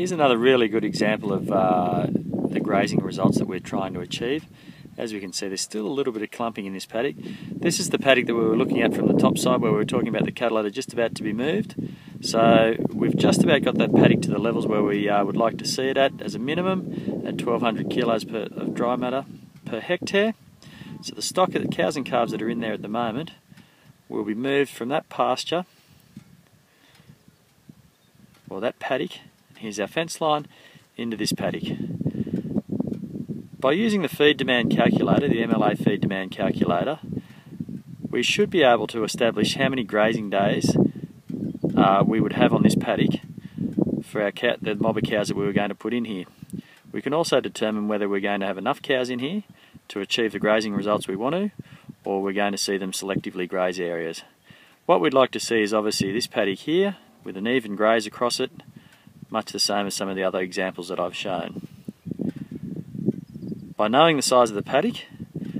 Here's another really good example of the grazing results that we're trying to achieve. As we can see, there's still a little bit of clumping in this paddock. This is the paddock that we were looking at from the top side, where we were talking about the cattle that are just about to be moved. So we've just about got that paddock to the levels where we would like to see it at as a minimum, at 1200 kilos of dry matter per hectare. So the stock of the cows and calves that are in there at the moment will be moved from that pasture, or that paddock, here's our fence line, into this paddock. By using the feed demand calculator, the MLA Feed Demand Calculator, we should be able to establish how many grazing days we would have on this paddock for the mob of cows that we were going to put in here. We can also determine whether we're going to have enough cows in here to achieve the grazing results we want to, or we're going to see them selectively graze areas. What we'd like to see is obviously this paddock here with an even graze across it, much the same as some of the other examples that I've shown. By knowing the size of the paddock,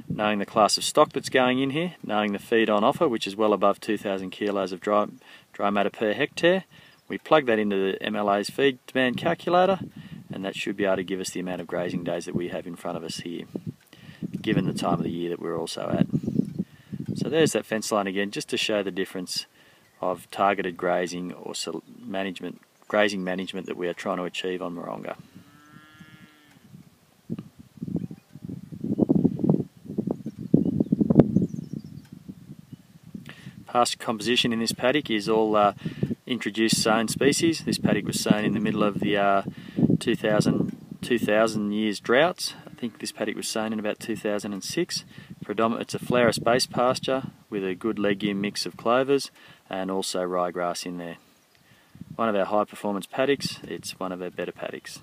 knowing the class of stock that's going in here, knowing the feed on offer, which is well above 2,000 kilos of dry matter per hectare, we plug that into the MLA's Feed Demand Calculator, and that should be able to give us the amount of grazing days that we have in front of us here, given the time of the year that we're also at. So there's that fence line again, just to show the difference of targeted grazing or grazing management that we are trying to achieve on Moronga. Pasture composition in this paddock is all introduced sown species. This paddock was sown in the middle of the 2000 years droughts. I think this paddock was sown in about 2006. It's a flourous-based pasture with a good legume mix of clovers and also ryegrass in there. One of our high performance paddocks, it's one of our better paddocks.